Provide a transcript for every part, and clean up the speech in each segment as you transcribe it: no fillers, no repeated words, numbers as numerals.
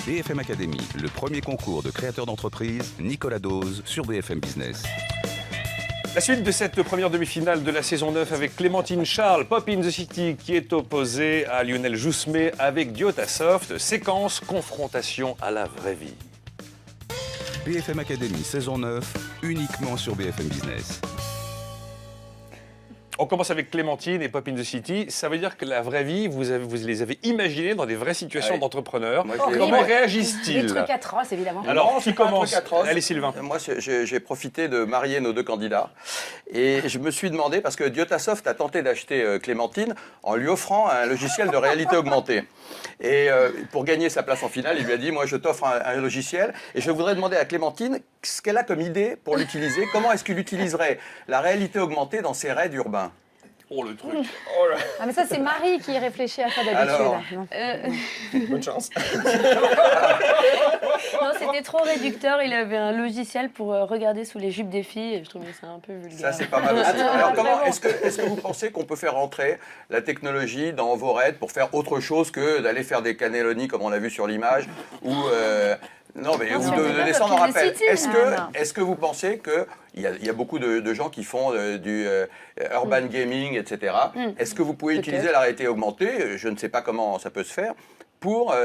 BFM Academy, le premier concours de créateurs d'entreprise, Nicolas Dose sur BFM Business. La suite de cette première demi-finale de la saison 9 avec Clémentine Charles, Pop in the City, qui est opposée à Lionel Joussemet avec Diotasoft. Séquence confrontation à la vraie vie. BFM Academy, saison 9, uniquement sur BFM Business. On commence avec Clémentine et Pop in the City. Ça veut dire que la vraie vie, vous les avez imaginées dans des vraies situations d'entrepreneurs. Comment réagissent-ils? Des trucs atroces, évidemment. Alors, qui commence? Allez, Sylvain. Moi, j'ai profité de marier nos deux candidats. Et je me suis demandé, parce que Diotasoft a tenté d'acheter Clémentine en lui offrant un logiciel de réalité augmentée. Et pour gagner sa place en finale, il lui a dit, moi, je t'offre un logiciel. Et je voudrais demander à Clémentine ce qu'elle a comme idée pour l'utiliser. Comment est-ce qu'il utiliserait la réalité augmentée dans ses raids urbains? Oh, le truc. Oh là. Ah, mais ça, c'est Marie qui réfléchit à ça d'habitude. Bonne chance. Non, c'était trop réducteur. Il avait un logiciel pour regarder sous les jupes des filles et je trouvais ça un peu vulgaire. Ça, c'est pas mal aussi. Alors, comment est-ce que vous pensez qu'on peut faire rentrer la technologie dans vos raids pour faire autre chose que d'aller faire des cannelloni comme on l'a vu sur l'image ou non, mais ou de descendre en rappel. Est-ce que vous pensez qu'il y a beaucoup de gens qui font du urban gaming, etc. Est-ce que vous pouvez utiliser la réalité augmentée? Je ne sais pas comment ça peut se faire pour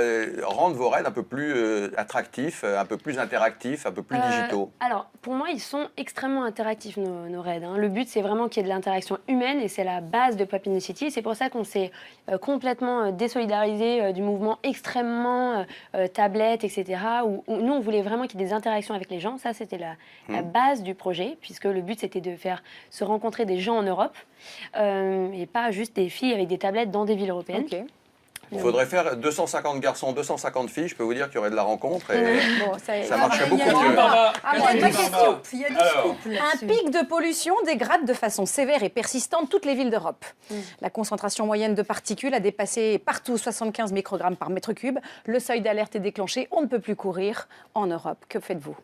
rendre vos raids un peu plus attractifs, un peu plus interactifs, un peu plus digitaux? Alors, pour moi, ils sont extrêmement interactifs, nos raids. Le but, c'est vraiment qu'il y ait de l'interaction humaine et c'est la base de Pop in the City. C'est pour ça qu'on s'est complètement désolidarisé du mouvement extrêmement tablette, etc. Où nous, on voulait vraiment qu'il y ait des interactions avec les gens. Ça, c'était la base du projet, puisque le but, c'était de faire se rencontrer des gens en Europe et pas juste des filles avec des tablettes dans des villes européennes. Okay. Il faudrait faire 250 garçons, 250 filles. Je peux vous dire qu'il y aurait de la rencontre et ça marcherait beaucoup mieux. Il y a du scoop. Un pic de pollution dégrade de façon sévère et persistante toutes les villes d'Europe. La concentration moyenne de particules a dépassé partout 75 microgrammes par mètre cube. Le seuil d'alerte est déclenché. On ne peut plus courir en Europe. Que faites-vous?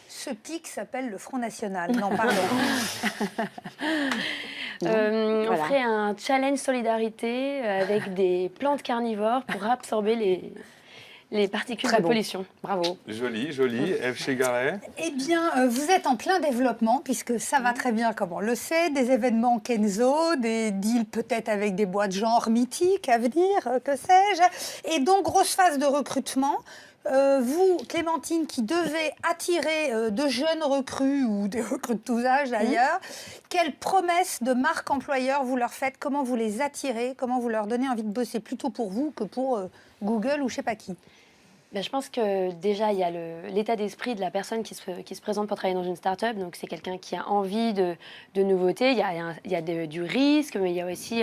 Ce pic s'appelle le Front National. Non, pardon. On ferait un challenge solidarité avec des plantes carnivores pour absorber les particules de pollution. Bravo. Joli, joli. Ève Chegaray. Eh bien, vous êtes en plein développement, puisque ça va très bien, comme on le sait, des événements Kenzo, des deals peut-être avec des boîtes genre mythiques à venir, que sais-je. Et donc, grosse phase de recrutement. Vous, Clémentine, qui devez attirer de jeunes recrues ou des recrues de tous âges d'ailleurs, quelles promesses de marque employeur vous leur faites? Comment vous les attirez? Comment vous leur donnez envie de bosser plutôt pour vous que pour Google ou je sais pas qui? Je pense que déjà, il y a l'état d'esprit de la personne qui se présente pour travailler dans une start-up. Donc, c'est quelqu'un qui a envie de nouveautés. Il y a du risque, mais il y a aussi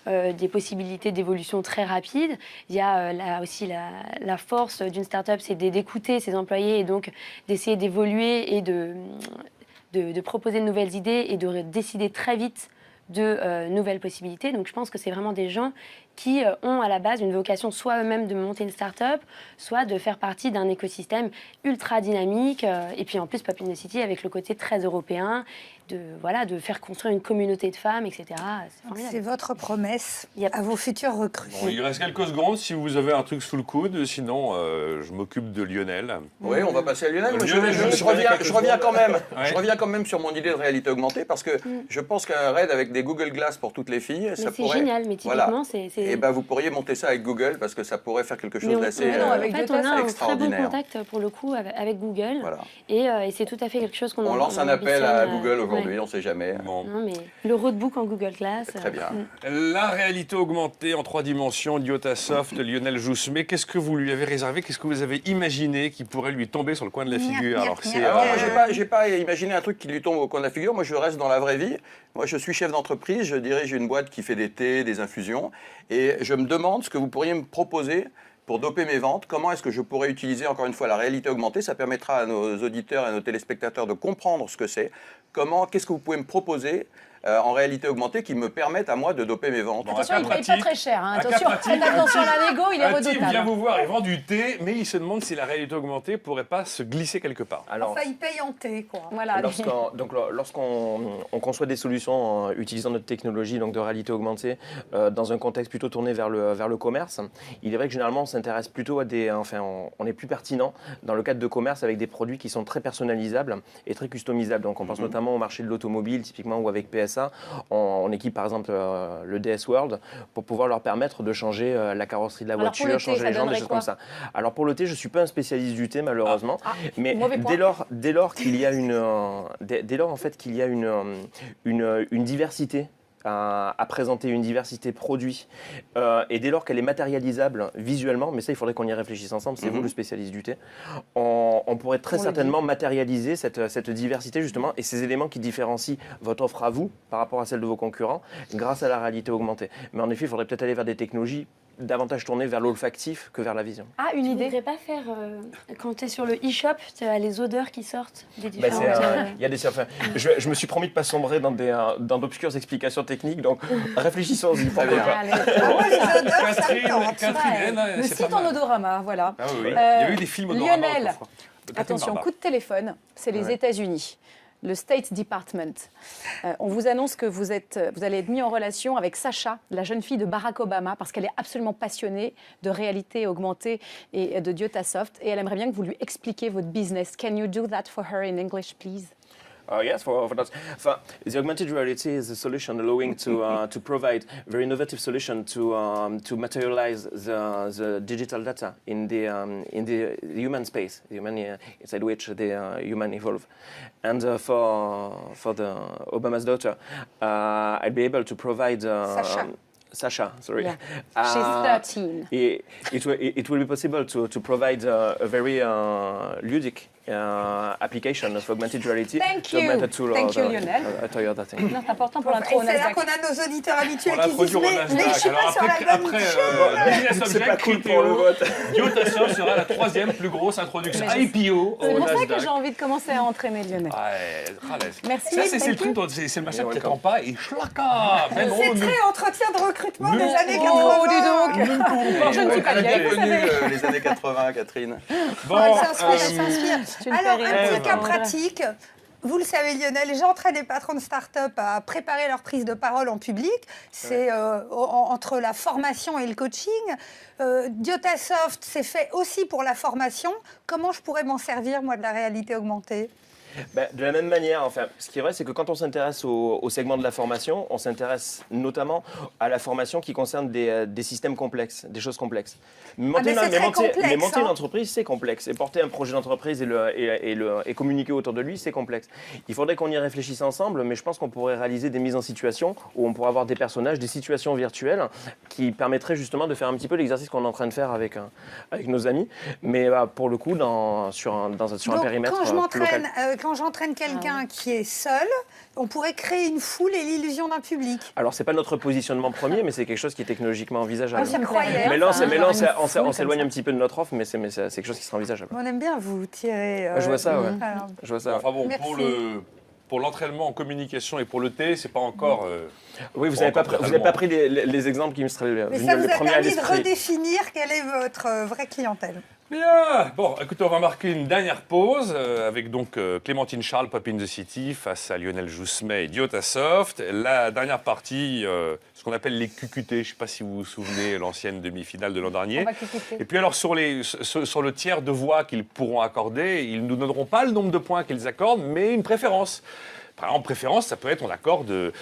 des possibilités d'évolution très rapides. Il y a aussi la force d'une start-up, c'est d'écouter ses employés et donc d'essayer d'évoluer et de proposer de nouvelles idées et de décider très vite de nouvelles possibilités. Donc, je pense que c'est vraiment des gens qui ont à la base une vocation soit eux-mêmes de monter une start-up, soit de faire partie d'un écosystème ultra dynamique. Et puis en plus, Pop in the City avec le côté très européen, de faire construire une communauté de femmes, etc. C'est votre promesse à vos futurs recrues. Bon, il reste quelques secondes si vous avez un truc sous le coude. Sinon, je m'occupe de Lionel. Oui, on va passer à Lionel. Je reviens quand même sur mon idée de réalité augmentée parce que je pense qu'un raid avec des Google Glass pour toutes les filles, ça pourrait... C'est génial, mais typiquement, Et ben, vous pourriez monter ça avec Google parce que ça pourrait faire quelque chose d'assez extraordinaire. En fait, on a un très bon contact pour le coup avec Google. Voilà. Et c'est tout à fait quelque chose qu'on On lance un appel à Google aujourd'hui, on ne sait jamais. Bon. Non, mais le roadbook en Google Glass. Très bien. La réalité augmentée en 3 dimensions, Diotasoft, Lionel Joussemet, qu'est-ce que vous lui avez réservé? Qu'est-ce que vous avez imaginé qui pourrait lui tomber sur le coin de la figure? Alors, moi, j'ai pas imaginé un truc qui lui tombe au coin de la figure. Moi, je reste dans la vraie vie. Moi, je suis chef d'entreprise, je dirige une boîte qui fait des thés, des infusions. Et je me demande ce que vous pourriez me proposer pour doper mes ventes. Comment est-ce que je pourrais utiliser, encore une fois, la réalité augmentée? Ça permettra à nos auditeurs et à nos téléspectateurs de comprendre ce que c'est. Qu'est-ce que vous pouvez me proposer en réalité augmentée qui me permettent à moi de doper mes ventes. Bon, Attention, il ne paye pas très cher. Hein. Un cas Attention, pratique, faites attention à l'ego, il est Un type redoutable. vient vous voir et vend du thé, mais il se demande si la réalité augmentée pourrait pas se glisser quelque part. Alors, Enfin, il paye en thé, quoi. Voilà. lorsqu'on conçoit des solutions utilisant notre technologie donc de réalité augmentée dans un contexte plutôt tourné vers le commerce, il est vrai que généralement on s'intéresse plutôt à on est plus pertinent dans le cadre de commerce avec des produits qui sont très personnalisables et très customisables. Donc on pense notamment au marché de l'automobile typiquement ou avec PSA, on équipe par exemple le DS World pour pouvoir leur permettre de changer la carrosserie de la Alors, pour voiture, le thé, changer ça les jantes, des donnerait choses quoi comme ça. Alors pour le thé, je suis pas un spécialiste du thé malheureusement, mais mauvais point. dès lors qu'il y a en fait qu'il y a une diversité à présenter, une diversité produit, et dès lors qu'elle est matérialisable visuellement, mais ça il faudrait qu'on y réfléchisse ensemble, c'est vous le spécialiste du thé, on pourrait très certainement matérialiser cette diversité justement et ces éléments qui différencient votre offre à vous par rapport à celle de vos concurrents grâce à la réalité augmentée. Mais en effet, il faudrait peut-être aller vers des technologies davantage tournées vers l'olfactif que vers la vision. Ah, une Tu idée. voudrais pas faire, quand tu es sur le e-shop, tu as les odeurs qui sortent des Bah, différentes... il y a des, enfin, je me suis promis de ne pas sombrer dans d'obscures explications techniques, donc réfléchissons-y. Très bien. Allez, Ah, moi, les odeurs, ça me tente. Catherine, le c'est site pas en mal. odorama, voilà. Ah oui, oui. Il y a eu des films odorama Lionel, autrefois. attention, Barbara. coup de téléphone, c'est les Ouais. États-Unis. Le State Department. On vous annonce que vous allez être mis en relation avec Sacha, la jeune fille de Barack Obama, parce qu'elle est absolument passionnée de réalité augmentée et de Diotasoft, et elle aimerait bien que vous lui expliquiez votre business. Can you do that for her in English, please? Yes, for that. The augmented reality is a solution allowing to provide very innovative solution to materialize the digital data in the human space, the human inside which the human evolve. And for the Obama's daughter, I'd be able to provide. Sasha, sorry. Yeah. She's 13. It will be possible to provide a very ludic application of augmented reality. Thank to you. augmented to Thank you, Lionel. Toyota thing. Non, c'est important pour Et l'intro au c'est là Nasdaq. qu'on a nos auditeurs habitués On qui disent l'introduit au mais je Nasdaq. suis pas Alors sur la bonne après chaîne. Business C'est Object, pas cool pour le vote. Diotasoft sera la troisième plus grosse introduction Mais IPO C'est au pour ça que Nasdaq. j'ai envie de commencer à entraîner Lionel. Ouais, ralaise. Merci, Ça, c'est le thank truc, you. c'est le machin que t'attends pas et chlaka. Mais non, C'est nous- très entretien de recrutement Nous- des années 80. Oh, dis donc. nous ne pouvons pas. Je ne suis pas Elle a vieille, bien vous connu savez. les années 80, Catherine. Bon, Elle s'inspire, elle s'inspire. Tu me Alors, fais un rire. petit cas Ève. pratique. Vous le savez, Lionel, j'entraîne des patrons de start-up à préparer leur prise de parole en public. C'est entre la formation et le coaching. Diotasoft, c'est fait aussi pour la formation. Comment je pourrais m'en servir, moi, de la réalité augmentée ? De la même manière, enfin, ce qui est vrai, c'est que quand on s'intéresse au segment de la formation, on s'intéresse notamment à la formation qui concerne des systèmes complexes, des choses complexes. mais c'est très complexe, monter hein. une entreprise, c'est complexe. Et porter un projet d'entreprise et communiquer autour de lui, c'est complexe. Il faudrait qu'on y réfléchisse ensemble, mais je pense qu'on pourrait réaliser des mises en situation où on pourrait avoir des personnages, des situations virtuelles qui permettraient justement de faire un petit peu l'exercice qu'on est en train de faire avec nos amis, mais pour le coup, sur un périmètre plus local. Quand j'entraîne quelqu'un qui est seul, on pourrait créer une foule et l'illusion d'un public. Alors, c'est pas notre positionnement premier, mais c'est quelque chose qui est technologiquement envisageable. Ah, ça me croyait. Mais là, Une on foule s'éloigne comme un petit peu de notre offre, mais c'est quelque chose qui sera envisageable. On aime bien vous tirer. Je vois ça, ouais. alors, Je vois ça. Enfin bon, Merci. pour l'entraînement en communication et pour le thé, c'est pas encore. Oui, vous Bon, n'avez pas totalement. pris les exemples qui me seraient Mais venus ça vous les a premiers à permis de l'esprit. redéfinir quelle est votre vraie clientèle. Bien. Bon, écoutez, on va marquer une dernière pause avec donc Clémentine Charles, Pop in the City, face à Lionel Jousmet et Diotasoft. La dernière partie, ce qu'on appelle les QQT, je ne sais pas si vous vous souvenez, l'ancienne demi-finale de l'an dernier. On va cliquer. Et puis alors, sur le tiers de voix qu'ils pourront accorder, ils ne nous donneront pas le nombre de points qu'ils accordent, mais une préférence. Par exemple, préférence, ça peut être on accorde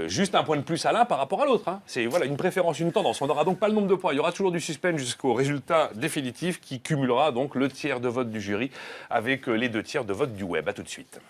juste un point de plus à l'un par rapport à l'autre. Hein. C'est voilà, une préférence, une tendance. On n'aura donc pas le nombre de points. Il y aura toujours du suspense jusqu'au résultat définitif qui cumulera donc le tiers de vote du jury avec les 2 tiers de vote du web. À tout de suite.